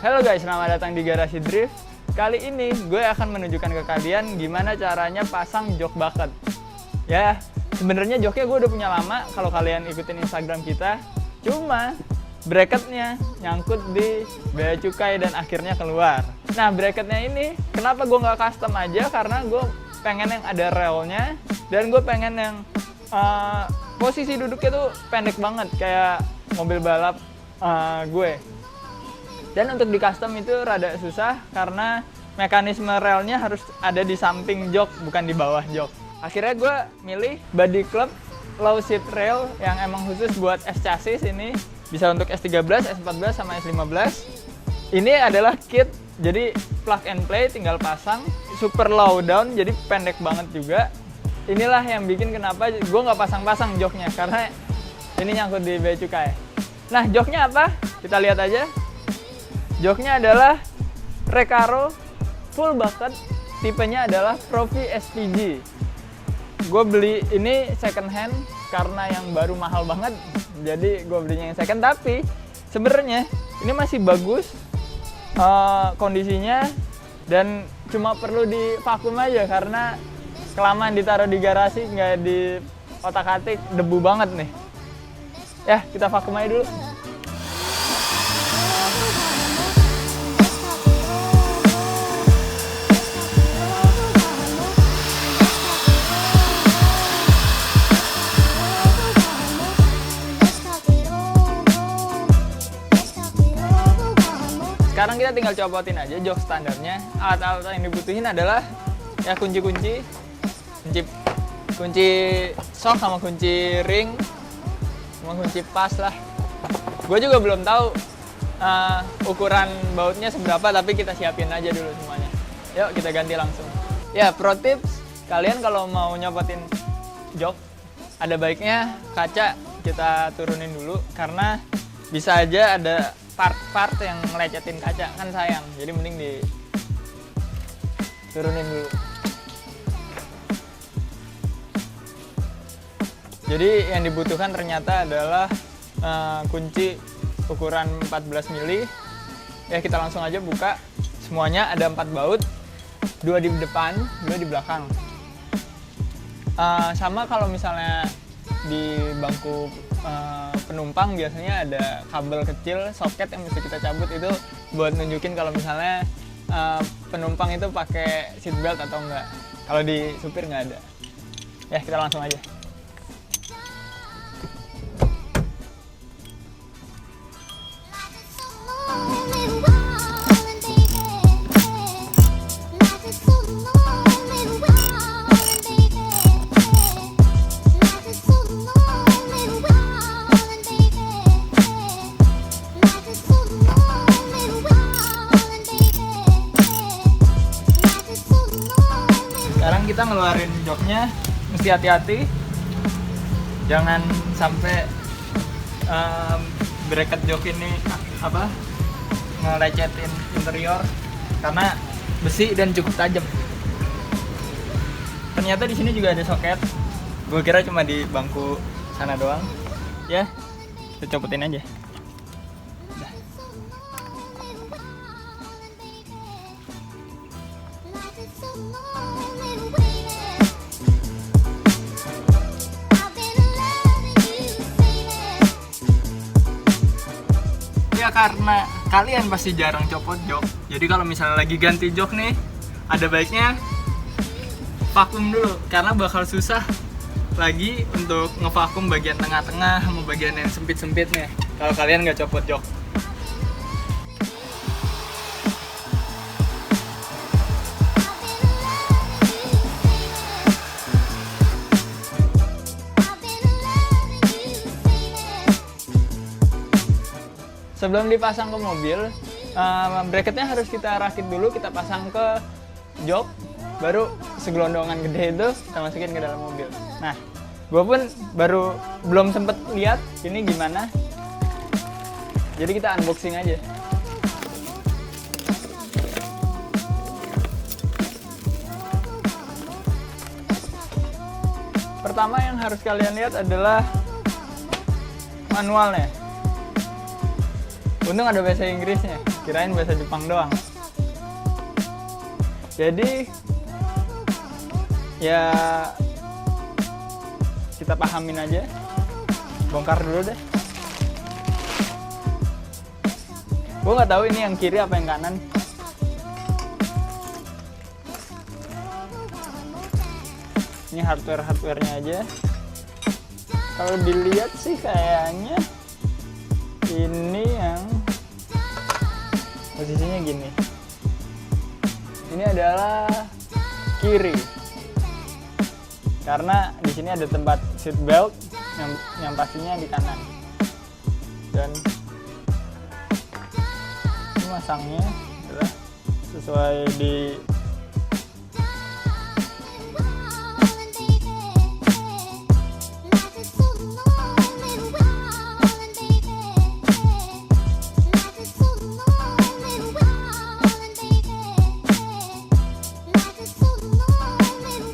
Halo guys, selamat datang di Garasi Drift. Kali ini gue akan menunjukkan ke kalian gimana caranya pasang jok bucket. Ya, sebenarnya joknya gue udah punya lama kalau kalian ikutin Instagram kita. Cuma bracketnya nyangkut di bea cukai dan akhirnya keluar. Nah, bracketnya ini kenapa gue nggak custom aja? Karena gue pengen yang ada relnya dan gue pengen yang posisi duduknya tuh pendek banget kayak mobil balap gue. Dan untuk di custom itu rada susah karena mekanisme relnya harus ada di samping jok, bukan di bawah jok. Akhirnya gue milih Body Club Low Seat Rail yang emang khusus buat S chassis ini. Bisa untuk S13, S14, sama S15. Ini adalah kit, jadi plug and play, tinggal pasang. Super low down, jadi pendek banget juga. Inilah yang bikin kenapa gue nggak pasang-pasang joknya, karena ini nyangkut di bea cukai. Nah, joknya apa? Kita lihat aja. Joknya adalah Recaro full bucket, tipenya adalah Profi SPG. Gue beli ini second hand karena yang baru mahal banget, jadi gue belinya yang second. Tapi sebenarnya ini masih bagus kondisinya dan cuma perlu di vakum aja karena kelamaan ditaruh di garasi nggak di otak-atik, debu banget nih. Ya, kita vakum aja dulu. Sekarang kita tinggal copotin aja jok standarnya. Alat-alat yang dibutuhin adalah ya kunci sok sama kunci ring sama kunci pas lah. Gue juga belum tahu ukuran bautnya seberapa, tapi kita siapin aja dulu semuanya. Yuk kita ganti langsung. Ya, pro tips, kalian kalau mau nyopotin jok ada baiknya kaca kita turunin dulu karena bisa aja ada part-part yang ngelecetin kaca, kan sayang. Jadi mending diturunin dulu. Jadi yang dibutuhkan ternyata adalah kunci ukuran 14 mili. Ya, kita langsung aja buka. Semuanya ada 4 baut, 2 di depan, 2 di belakang. Sama kalau misalnya di bangku penumpang biasanya ada kabel kecil soket yang bisa kita cabut, itu buat nunjukin kalau misalnya penumpang itu pakai seat belt atau enggak. Kalau di supir nggak ada. Ya, kita langsung aja. Sekarang kita ngeluarin joknya, mesti hati-hati, jangan sampai bracket jok ini ngelecetin interior karena besi dan cukup tajam. Ternyata di sini juga ada soket. Gue kira cuma di bangku sana doang. Ya, kita copotin aja. Ya, karena kalian pasti jarang copot jok, jadi kalau misalnya lagi ganti jok nih, ada baiknya vakum dulu karena bakal susah lagi untuk ngevakum bagian tengah-tengah sama bagian yang sempit-sempitnya kalau kalian nggak copot jok. Sebelum dipasang ke mobil, bracketnya harus kita rakit dulu, kita pasang ke jok, baru segelondongan gede itu kita masukin ke dalam mobil. Nah, gue pun belum sempet lihat ini gimana, jadi kita unboxing aja. Pertama yang harus kalian lihat adalah manualnya. Untung ada bahasa Inggrisnya, kirain bahasa Jepang doang. Jadi ya kita pahamin aja, bongkar dulu deh. Gue nggak tahu ini yang kiri apa yang kanan. Ini hardware-hardwarenya aja. Kalau dilihat sih kayaknya ini yang posisinya gini. Ini adalah kiri. Karena di sini ada tempat seat belt yang pastinya di kanan. Dan ini masangnya adalah sesuai di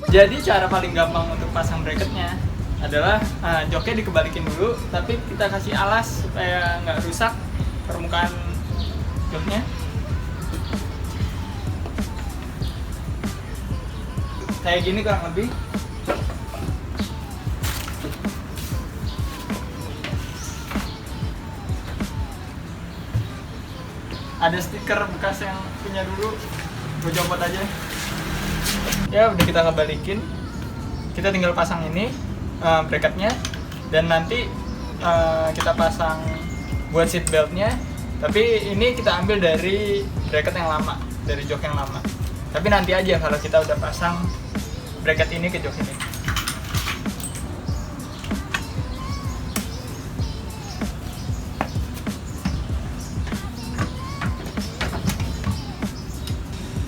Jadi cara paling gampang untuk pasang bracketnya adalah joknya dikebalikin dulu, tapi kita kasih alas supaya nggak rusak permukaan joknya. Kayak gini kurang lebih. Ada stiker bekas yang punya dulu, gue copot aja. Ya udah kita kebalikin, kita tinggal pasang ini bracketnya, dan nanti kita pasang buat seat beltnya. Tapi ini kita ambil dari bracket yang lama, dari jok yang lama. Tapi nanti aja kalau kita udah pasang bracket ini ke jok ini.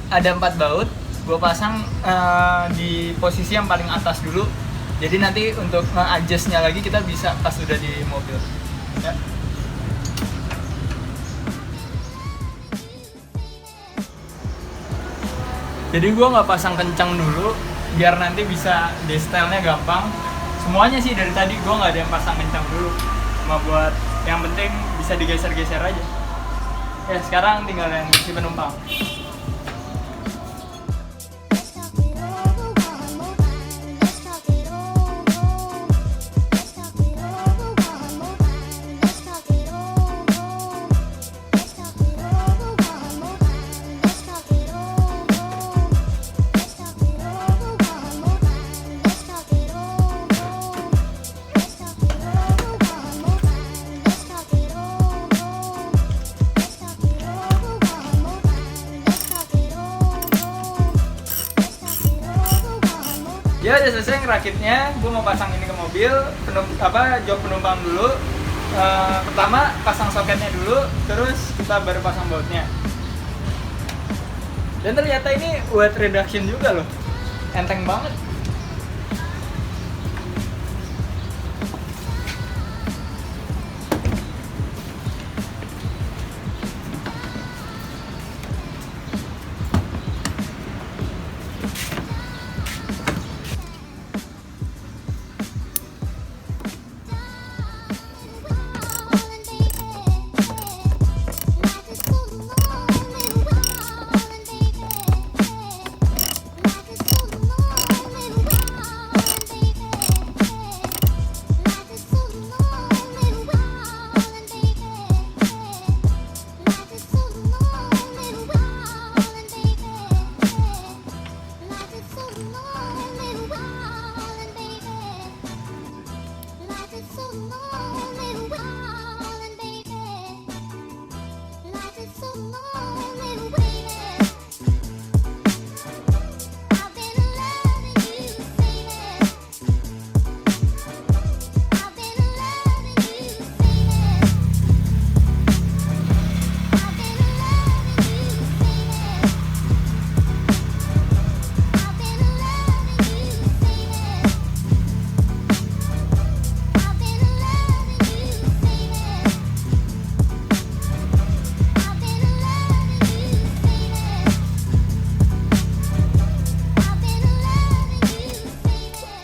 Ada 4 baut, gue pasang di posisi yang paling atas dulu. Jadi nanti untuk nge-adjustnya lagi kita bisa pas udah di mobil. Ya. Jadi gue nggak pasang kencang dulu, biar nanti bisa di-style-nya gampang. Semuanya sih dari tadi gue nggak ada yang pasang kencang dulu, cuma buat yang penting bisa digeser-geser aja. Ya sekarang tinggal yang isi penumpang. Ya udah selesai ngerakitnya, gue mau pasang ini ke mobil, jok penumpang dulu. Pertama pasang soketnya dulu, terus kita baru pasang bautnya. Dan ternyata ini weight reduction juga loh, enteng banget.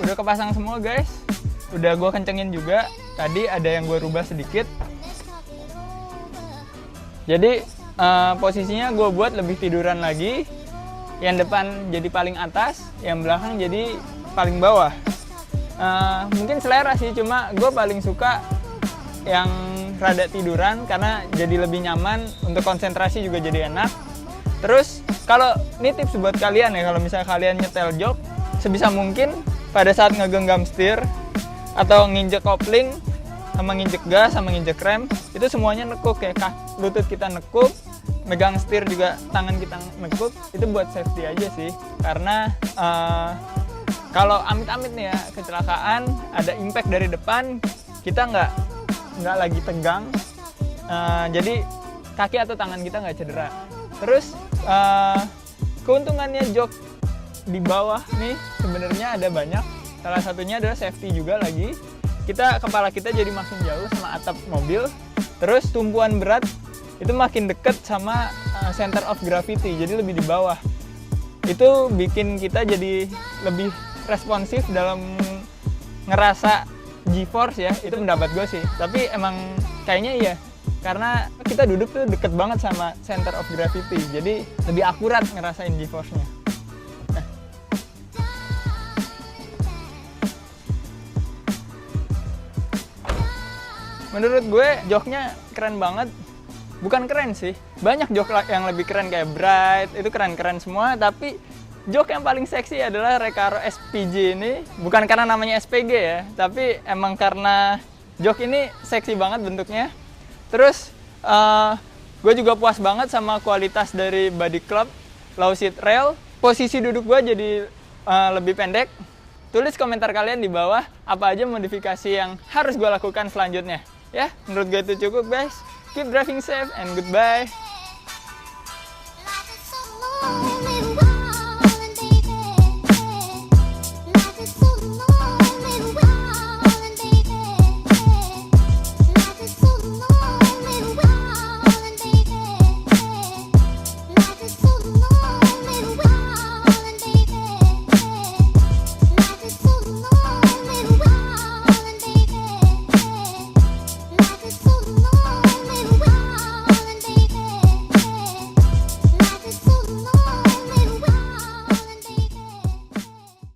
Udah kepasang semua guys, udah gue kencengin juga. Tadi ada yang gue rubah sedikit. Jadi posisinya gue buat lebih tiduran lagi, yang depan jadi paling atas, yang belakang jadi paling bawah. Mungkin selera sih, cuma gue paling suka yang rada tiduran karena jadi lebih nyaman, untuk konsentrasi juga jadi enak. Terus kalau ini tips buat kalian ya, kalau misalnya kalian nyetel jok, sebisa mungkin pada saat ngegenggam setir atau nginjek kopling sama nginjek gas sama nginjek rem, itu semuanya nekuk ya, lutut kita nekuk, megang setir juga tangan kita nekuk. Itu buat safety aja sih, karena kalau amit-amit nih ya kecelakaan, ada impact dari depan, kita nggak lagi tegang, jadi kaki atau tangan kita nggak cedera. Terus keuntungannya jok di bawah nih sebenarnya ada banyak. Salah satunya adalah safety juga lagi. Kepala kita jadi makin jauh sama atap mobil. Terus tumpuan berat itu makin deket sama center of gravity, jadi lebih di bawah. Itu bikin kita jadi lebih responsif dalam ngerasa G-force ya, itu pendapat gue sih. Tapi emang kayaknya iya, karena kita duduk tuh deket banget sama center of gravity, jadi lebih akurat ngerasain G-force-nya. Menurut gue joknya keren banget. Bukan keren sih, banyak jok yang lebih keren kayak Bright, itu keren-keren semua. Tapi jok yang paling seksi adalah Recaro SPG ini. Bukan karena namanya SPG ya, tapi emang karena jok ini seksi banget bentuknya. Terus gue juga puas banget sama kualitas dari body club, low seat rail. Posisi duduk gue jadi lebih pendek. Tulis komentar kalian di bawah, apa aja modifikasi yang harus gue lakukan selanjutnya. Ya, menurut gue itu cukup guys. Keep driving safe and goodbye.